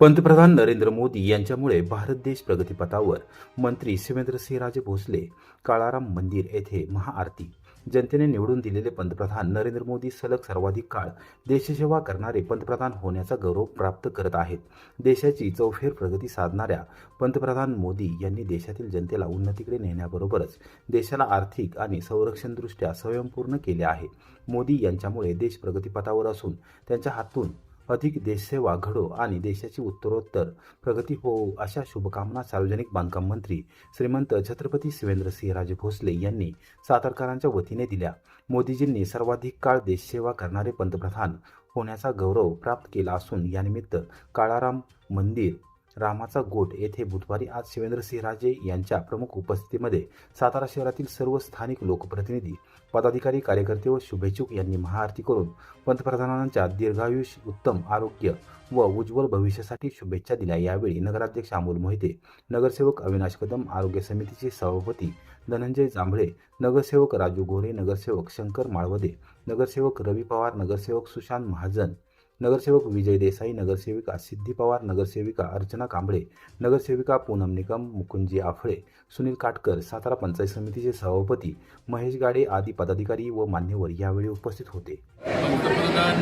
पंतप्रधान नरेंद्र मोदी यांच्यामुळे भारत देश प्रगतीपथावर. मंत्री शिवेंद्रसिंहराजे भोसले. काळाराम मंदिर येथे महाआरती. जनतेने निवडून दिलेले पंतप्रधान नरेंद्र मोदी सलग सर्वाधिक काळ देशसेवा करणारे पंतप्रधान होण्याचा गौरव प्राप्त करत आहेत. देशाची चौफेर प्रगती साधणाऱ्या पंतप्रधान मोदी यांनी देशातील जनतेला उन्नतीकडे नेण्याबरोबरच देशाला आर्थिक आणि संरक्षणदृष्ट्या स्वयंपूर्ण केले आहे. मोदी यांच्यामुळे देश प्रगतीपथावर असून त्यांच्या हातून अधिक देशसेवा घडो आणि देशाची उत्तरोत्तर प्रगती होवो अशा शुभकामना सार्वजनिक बांधकाम मंत्री श्रीमंत छत्रपती शिवेंद्रसिंहराजे भोसले यांनी सातारकरांच्या वतीने दिल्या. मोदीजींनी सर्वाधिक काळ देशसेवा करणारे पंतप्रधान होण्याचा गौरव प्राप्त केला असून यानिमित्त काळाराम मंदिर रामाचा गोट येथे बुधवारी आज शिवेंद्रसिंहराजे यांच्या प्रमुख उपस्थितीमध्ये सातारा शहरातील सर्व स्थानिक लोकप्रतिनिधी, पदाधिकारी, कार्यकर्ते व शुभेच्छुक यांनी महाआरती करून पंतप्रधानांच्या दीर्घायुष्य, उत्तम आरोग्य व उज्ज्वल भविष्यासाठी शुभेच्छा दिल्या. यावेळी नगराध्यक्ष अमोल मोहिते, नगरसेवक अविनाश कदम, आरोग्य समितीचे सभापती धनंजय जांभळे, नगरसेवक राजू गोरे, नगरसेवक शंकर माळवदे, नगरसेवक रवी पवार, नगरसेवक सुशांत महाजन, नगरसेवक विजय देसाई, नगरसेविका सिद्धी पवार, नगरसेविका अर्चना कांबळे, नगरसेविका पूनम निकम, मुकुंदजी आफळे, सुनील काटकर, सातारा पंचायत समितीचे सभापती महेश गाडे आदी पदाधिकारी व मान्यवर यावेळी उपस्थित होते. पंतप्रधान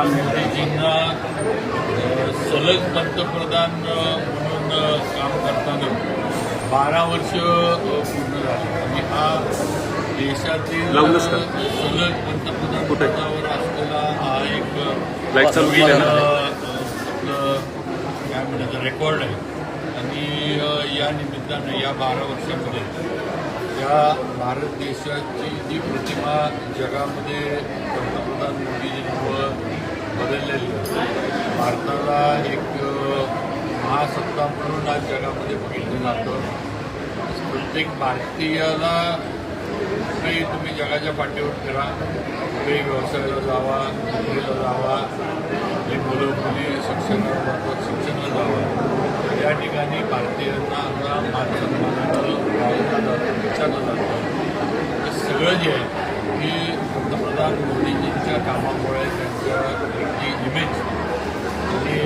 मोदीजींना सलग पंतप्रधान म्हणून काम करताना 12 वर्ष पूर्ण झाली आणि हा देशातील सलग पंतप्रधान पदावर असलेला हा एक काय म्हणायचं रेकॉर्ड आहे. आणि या निमित्तानं या 12 वर्षामध्ये या भारत देशाची जी प्रतिमा जगामध्ये पंतप्रधान मोदीजींमुळं बदललेली आहे, भारताला एक महासत्ता म्हणून आज जगामध्ये बघितलं जातं. प्रत्येक भारतीयाला कुठेही तुम्ही जगाच्या पाठीवर फिरा, कुठेही व्यवसायाला जावा, नोकरीला जावा, आपली मुलं मुली शिक्षणाला जावा, या ठिकाणी भारतीयांना आता मानसन्मानानं वावरलं जातं, विचारलं जातं. हे सगळं जे आहे ही पंतप्रधान मोदीजींच्या कामामुळे त्यांच्या जी इमेज आणि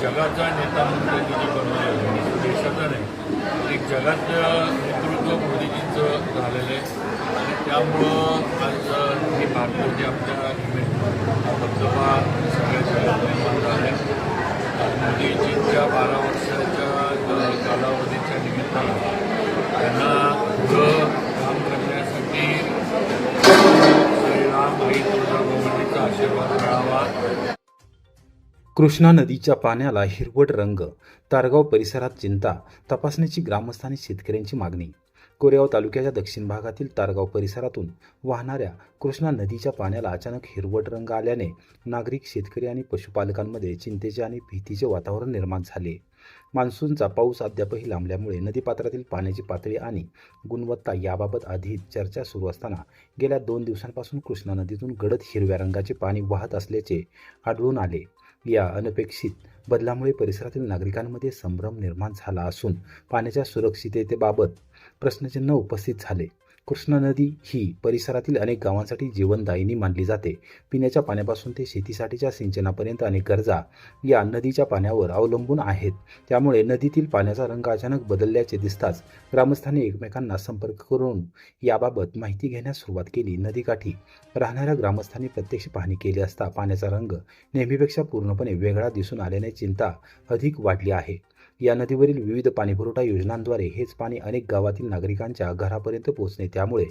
जगाचा नेता म्हणून त्यांनी जे बनवलेलं देशाचा नाही, एक जगाचं नेतृत्व मोदीजींचं झालेलं आहे. आणि त्यामुळं आज ही भारताची आपल्या इमेज हा दबदबा सगळ्या जगात निर्माण झाला आहे. मोदीजींच्या 12 वर्षाच्या कालावधीच्या निमित्तानं त्यांना पुढं काम करण्यासाठी श्रीराम आई तुळजाभवानीचा आशीर्वाद मिळावा. कृष्णा नदीच्या पाण्याला हिरवट रंग. तारगाव परिसरात चिंता. तपासणीची ग्रामस्थांनी शेतकऱ्यांची मागणी. कोरेगाव तालुक्याच्या दक्षिण भागातील तारगाव परिसरातून वाहणाऱ्या कृष्णा नदीच्या पाण्याला अचानक हिरवट रंग आल्याने नागरिक, शेतकरी आणि पशुपालकांमध्ये चिंतेचे आणि भीतीचे वातावरण निर्माण झाले. मान्सूनचा पाऊस अद्यापही लांबल्यामुळे नदीपात्रातील पाण्याची पातळी आणि गुणवत्ता याबाबत आधीच चर्चा सुरू असताना गेल्या 2 दिवसांपासून कृष्णा नदीतून गडद हिरव्या रंगाचे पाणी वाहत असल्याचे आढळून आले. या अनपेक्षित बदलामुळे परिसरातील नागरिकांमध्ये संभ्रम निर्माण झाला असून पाण्याच्या सुरक्षिततेबाबत प्रश्नचिन्ह उपस्थित झाले. कृष्णा नदी ही परिसरातील अनेक गावांसाठी जीवनदायिनी मानली जाते. पिण्याच्या पाण्यापासून ते शेतीसाठीच्या सिंचनापर्यंत अनेक गरजा या नदीच्या पाण्यावर अवलंबून आहेत. त्यामुळे नदीतील पाण्याचा रंग अचानक बदलल्याचे दिसताच ग्रामस्थांनी एकमेकांना संपर्क करून याबाबत माहिती घेण्यास सुरुवात केली. नदीकाठी राहणाऱ्या ग्रामस्थांनी प्रत्यक्ष पाहणी केली असता पाण्याचा रंग नेहमीपेक्षा पूर्णपणे वेगळा दिसून आल्याने चिंता अधिक वाढली आहे. या नदीवरील विविध पाणीपुरवठा योजनांद्वारे हेच पाणी अनेक गावातील नागरिकांच्या घरापर्यंत पोहोचणे. त्यामुळे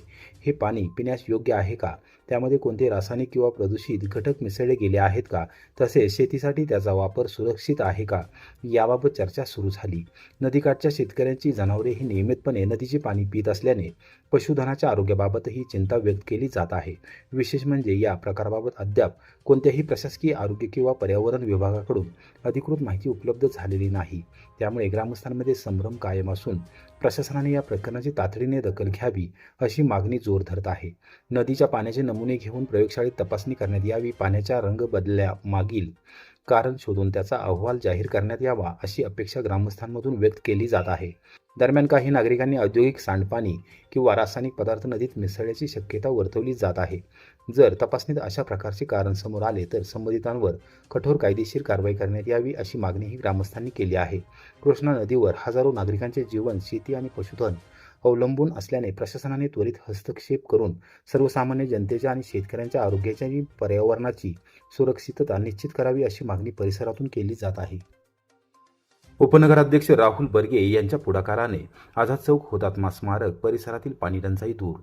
हे पाणी पिण्यास योग्य आहे का? त्यामध्ये कोणते रासायनिक किंवा प्रदूषित घटक मिसळले गेले आहेत का? तसेच शेतीसाठी त्याचा वापर सुरक्षित आहे का? याबाबत चर्चा सुरू झाली. नदीकाठच्या शेतकऱ्यांची जनावरे ही नियमितपणे नदीचे पाणी पित असल्याने पशुधनाच्या आरोग्याबाबतही चिंता व्यक्त केली जात आहे. विशेष म्हणजे या प्रकाराबाबत अद्याप कोणत्याही प्रशासकीय, आरोग्य किंवा पर्यावरण विभागाकडून अधिकृत माहिती उपलब्ध झालेली नाही. त्यामुळे ग्रामस्थांमध्ये संभ्रम कायम असून प्रशासनाने या प्रकरणाची तातडीने दखल घ्यावी अशी मागणी जोर धरत आहे. नदीच्या पाण्याचे नमुने घेऊन प्रयोगशाळेत तपासणी करण्यात यावी. पाण्याचा रंग बदलण्यामागील कारण शोधून त्याचा अहवाल जाहीर करण्यात यावा अशी अपेक्षा ग्रामस्थांमधून व्यक्त केली जात आहे. दरम्यान काही नागरिकांनी औद्योगिक सांडपाणी किंवा रासायनिक पदार्थ नदीत मिसळल्याची शक्यता वर्तवली जात आहे. जर तपासणीत अशा प्रकारचे कारण समोर आले तर संबंधितांवर कठोर कायदेशीर कारवाई करण्यात यावी अशी मागणीही ग्रामस्थांनी केली आहे. कृष्णा नदीवर हजारो नागरिकांचे जीवन, शेती आणि पशुधन अवलंबून असल्याने प्रशासनाने त्वरित हस्तक्षेप करून सर्वसामान्य जनतेच्या आणि शेतकऱ्यांच्या आरोग्याची आणि पर्यावरणाची सुरक्षितता निश्चित करावी अशी मागणी परिसरातून केली जात आहे. उपनगराध्यक्ष राहुल बर्गे यांच्या पुढाकाराने आझाद चौक हुतात्मा स्मारक परिसरातील पाणी टंचाई दूर.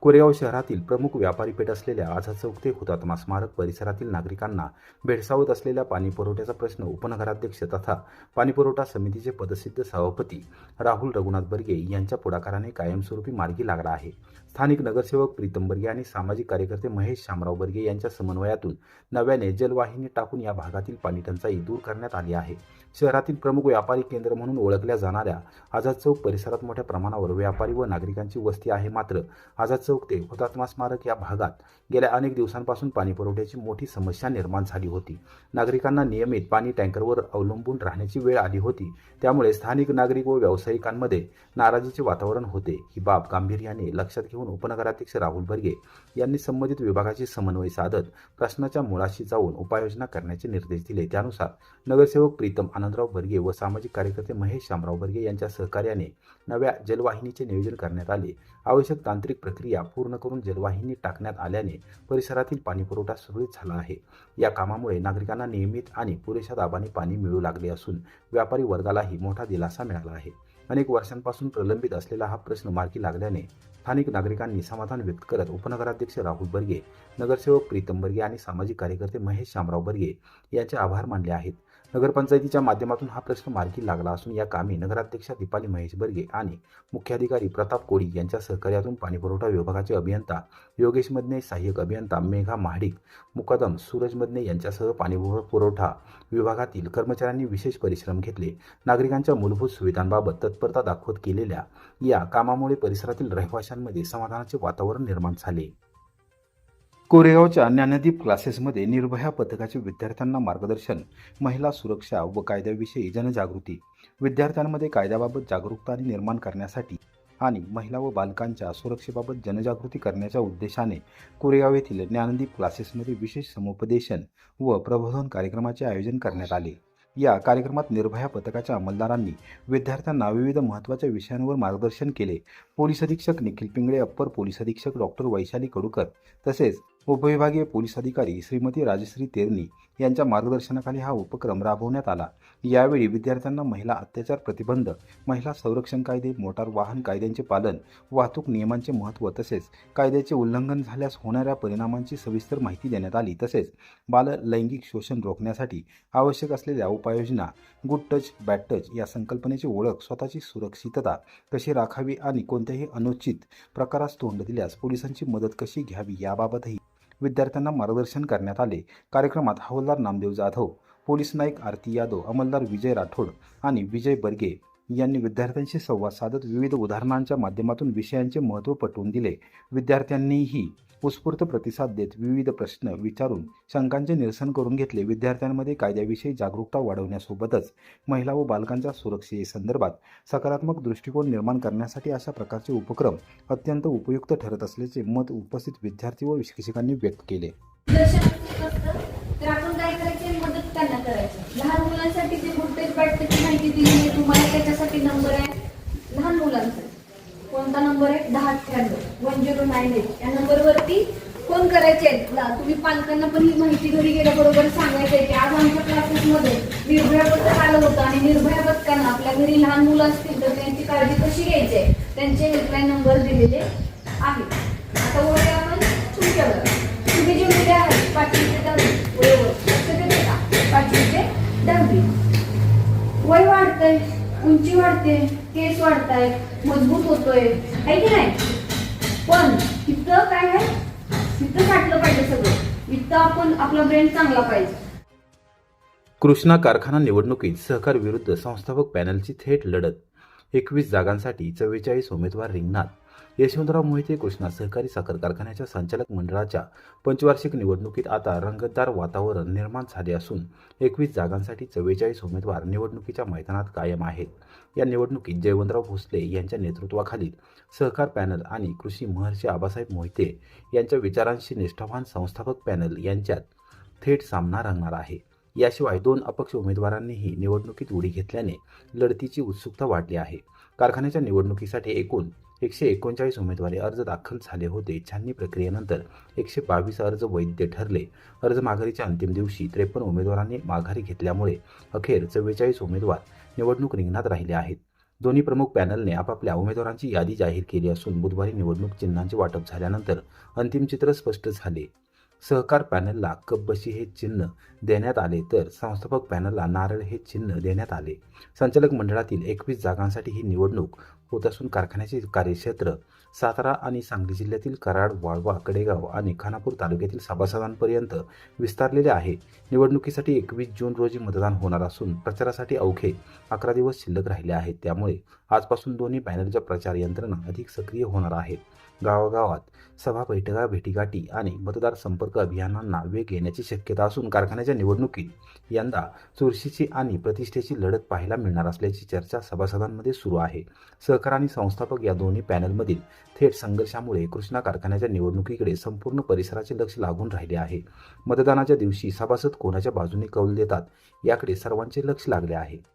कोरेगाव शहरातील प्रमुख व्यापारी पेठ असलेल्या आझाद चौक ते हुतात्मा स्मारक परिसरातील नागरिकांना भेडसावत असलेल्या पाणी पुरवठ्याचा प्रश्न उपनगराध्यक्ष तथा पाणीपुरवठा समितीचे पदसिद्ध सभापती राहुल रघुनाथ बर्गे यांच्या पुढाकाराने कायमस्वरूपी मार्गी लागला आहे. स्थानिक नगरसेवक प्रीतम बर्गे आणि सामाजिक कार्यकर्ते महेश शामराव बर्गे यांच्या समन्वयातून नव्याने जलवाहिनी टाकून या भागातील पाणी टंचाई दूर करण्यात आली आहे. शहरातील प्रमुख व्यापारी केंद्र म्हणून ओळखल्या जाणाऱ्या आझाद चौक परिसरात मोठ्या प्रमाणावर व्यापारी व नागरिकांची वस्ती आहे. मात्र आझाद चौक ते हुतात्मा स्मारक या भागात गेल्या अनेक दिवसांपासून पाणी पुरवठ्याची मोठी समस्या निर्माण झाली होती. नागरिकांना नियमित पाणी टँकरवर अवलंबून राहण्याची वेळ आली होती. त्यामुळे स्थानिक नागरिक व व्यावसायिकांमध्ये नाराजीचे वातावरण होते. ही बाब गांभीर्याने लक्षात घेऊन उपनगराध्यक्ष राहुल बर्गे यांनी संबंधित विभागाशी समन्वय साधत प्रश्नाच्या मुळाशी जाऊन उपाययोजना करण्याचे निर्देश दिले. त्यानुसार नगरसेवक प्रीतम आनंदराव बर्गे व सामाजिक कार्यकर्ते महेश शामराव बर्गे यांच्या सहकार्याने नव्या जलवाहिनीचे नियोजन करण्यात आले. आवश्यक तांत्रिक प्रक्रिया पूर्ण करून जलवाहिनी टाकण्यात आल्याने परिसरातील पाणीपुरवठा सुरळीत झाला आहे. या कामामुळे नागरिकांना नियमित आणि पुरेशा दाबाने पाणी मिळू लागले असून व्यापारी वर्गालाही मोठा दिलासा मिळाला आहे. अनेक वर्षांपासून प्रलंबित असलेला हा प्रश्न मार्गी लागल्याने स्थानिक नागरिकांनी समाधान व्यक्त करत उपनगराध्यक्ष राहुल बर्गे, नगरसेवक प्रीतम बर्गे आणि सामाजिक कार्यकर्ते महेश शामराव बर्गे यांचे आभार मानले आहेत. नगरपंचायतीच्या माध्यमातून हा प्रश्न मार्गी लागला असून या कामी नगराध्यक्षा दीपाली महेश बर्गे आणि मुख्याधिकारी प्रताप कोडी यांच्या सहकार्यातून पाणीपुरवठा विभागाचे अभियंता योगेश मदने, सहाय्यक अभियंता मेघा महाडिक, मुकादम सूरज मदने यांच्यासह पाणीपुरवठा विभागातील कर्मचाऱ्यांनी विशेष परिश्रम घेतले. नागरिकांच्या मूलभूत सुविधांबाबत तत्परता दाखवत केलेल्या या कामामुळे परिसरातील रहिवाशांमध्ये समाधानाचे वातावरण निर्माण झाले. कोरेगावच्या ज्ञानदीप क्लासेसमध्ये निर्भया पथकाचे विद्यार्थ्यांना मार्गदर्शन, महिला सुरक्षा व कायद्याविषयी जनजागृती. विद्यार्थ्यांमध्ये कायद्याबाबत जागरूकता निर्माण करण्यासाठी आणि महिला व बालकांच्या सुरक्षेबाबत जनजागृती करण्याच्या उद्देशाने कोरेगाव येथील ज्ञानदीप क्लासेसमध्ये विशेष समुपदेशन व प्रबोधन कार्यक्रमाचे आयोजन करण्यात आले. या कार्यक्रमात निर्भया पथकाच्या अंमलदारांनी विद्यार्थ्यांना विविध महत्त्वाच्या विषयांवर मार्गदर्शन केले. पोलीस अधीक्षक निखिल पिंगळे, अप्पर पोलीस अधीक्षक डॉक्टर वैशाली कडूकर तसेच उपविभागीय पोलीस अधिकारी श्रीमती राजश्री तेरणी यांच्या मार्गदर्शनाखाली हा उपक्रम राबवण्यात आला. यावेळी विद्यार्थ्यांना महिला अत्याचार प्रतिबंध, महिला संरक्षण कायदे, मोटार वाहन कायद्यांचे पालन, वाहतूक नियमांचे महत्त्व तसेच कायद्याचे उल्लंघन झाल्यास होणाऱ्या परिणामांची सविस्तर माहिती देण्यात आली. तसेच बाल लैंगिक शोषण रोखण्यासाठी आवश्यक असलेल्या उपाययोजना, गुड टच बॅड टच या संकल्पनेची ओळख, स्वतःची सुरक्षितता कशी राखावी आणि कोणत्याही अनुचित प्रकारास तोंड दिल्यास पोलिसांची मदत कशी घ्यावी याबाबतही विद्यार्थ्यांना मार्गदर्शन करण्यात आले. कार्यक्रमात हवालदार नामदेव जाधव, पोलीस नाईक आरती यादव, अंमलदार विजय राठोड आणि विजय बर्गे यांनी विद्यार्थ्यांशी संवाद साधत विविध उदाहरणांच्या माध्यमातून विषयांचे महत्त्व पटवून दिले. विद्यार्थ्यांनीही उत्स्फूर्त प्रतिसाद देत विविध प्रश्न विचारून शंकांचे निरसन करून घेतले. विद्यार्थ्यांमध्ये कायद्याविषयी जागरूकता वाढवण्यासोबतच महिला व बालकांच्या सुरक्षेसंदर्भात सकारात्मक दृष्टिकोन निर्माण करण्यासाठी अशा प्रकारचे उपक्रम अत्यंत उपयुक्त ठरत असल्याचे मत उपस्थित विद्यार्थी व शिक्षकांनी व्यक्त केले. तर आपण काय करायचे, मदत त्यांना करायची. लहान मुलांसाठी जे गुड बॅड टचची माहिती दिली आहे तुम्हाला, त्याच्यासाठी नंबर आहे लहान मुलांसाठी. कोणता नंबर आहे? 1098 या नंबरवरती फोन करायचे. तुम्ही पालकांना पण ही माहिती घरी गेल्याबरोबर सांगायचं आहे की आज आमच्या क्लासेसमध्ये निर्भया पथक आलं होतं आणि निर्भया पथकांना आपल्या घरी लहान मुलं असतील तर त्यांची काळजी कशी घ्यायची आहे त्यांचे हेल्पलाईन नंबर दिलेले आहेत. आता वय आपण तुमच्यावर, तुम्ही जे मुले आहेत 5वी ते 10वी वयोवर लक्ष देते का? 5वी ते 10वी वय वाढतंय, उंची वाढते, केस वाढतायत, मजबूत होतोय आहे की नाही. पण इथं काय आहे, इथं साठलं पाहिजे सगळं. इथं आपण आपला ब्रेन चांगला पाहिजे. कृष्णा कारखाना निवडणुकीत सहकार विरुद्ध संस्थापक पॅनलची थेट लढत. 21 जागांसाठी 44 उमेदवार रिंगणात. यशवंतराव मोहिते कृष्णा सहकारी साखर कारखान्याच्या संचालक मंडळाच्या पंचवार्षिक निवडणुकीत आता रंगतदार वातावरण निर्माण झाले असून 21 जागांसाठी 44 उमेदवार निवडणुकीच्या मैदानात कायम आहेत. या निवडणुकीत जयवंतराव भोसले यांच्या नेतृत्वाखालील सहकार पॅनल आणि कृषी महर्षी आबासाहेब मोहिते यांच्या विचारांशी निष्ठावान संस्थापक पॅनल यांच्यात थेट सामना रंगणार आहे. याशिवाय 2 अपक्ष उमेदवारांनीही निवडणुकीत उडी घेतल्याने लढतीची उत्सुकता वाढली आहे. कारखान्याच्या निवडणुकीसाठी एकूण 139 उमेदवारी अर्ज दाखल झाले होते. छाननी प्रक्रियेनंतर 122 अर्ज वैध ठरले. अर्ज माघारीच्या अंतिम दिवशी 53 उमेदवारांनी माघारी घेतल्यामुळे अखेर 44 उमेदवार निवडणूक रिंगणात राहिले आहेत. दोन्ही प्रमुख पॅनलने आपापल्या उमेदवारांची यादी जाहीर केली असून बुधवारी निवडणूक चिन्हांचे वाटप झाल्यानंतर अंतिम चित्र स्पष्ट झाले. सहकार पॅनलला कपबशी हे चिन्ह देण्यात आले तर संस्थापक पॅनलला नारळ हे चिन्ह देण्यात आले. संचालक मंडळातील 21 जागांसाठी ही निवडणूक होत असून कारखान्याचे कार्यक्षेत्र सातारा आणि सांगली जिल्ह्यातील कराड, वाळवा, कडेगाव आणि खानापूर तालुक्यातील सभासदांपर्यंत विस्तारलेले आहे. निवडणुकीसाठी 21 जून रोजी मतदान होणार असून प्रचारासाठी अवघे 11 दिवस शिल्लक राहिले आहेत. त्यामुळे आजपासून दोन्ही पॅनलच्या प्रचार यंत्रणा अधिक सक्रिय होणार आहेत. गावागावात सभा, बैठका, भेटीगाठी आणि मतदार संपर्क अभियानांना वेग येण्याची शक्यता असून कारखान्याच्या निवडणुकीत यंदा चुरशीची आणि प्रतिष्ठेची लढत पाहायला मिळणार असल्याची चर्चा सभासदांमध्ये सुरू आहे. सहकार आणि संस्थापक या दोन्ही पॅनलमधील थेट संघर्षामुळे कृष्णा कारखान्याच्या निवडणुकीकडे संपूर्ण परिसराचे लक्ष लागून राहिले आहे. मतदानाच्या दिवशी सभासद कोणाच्या बाजूने कौल देतात याकडे सर्वांचे लक्ष लागले आहे.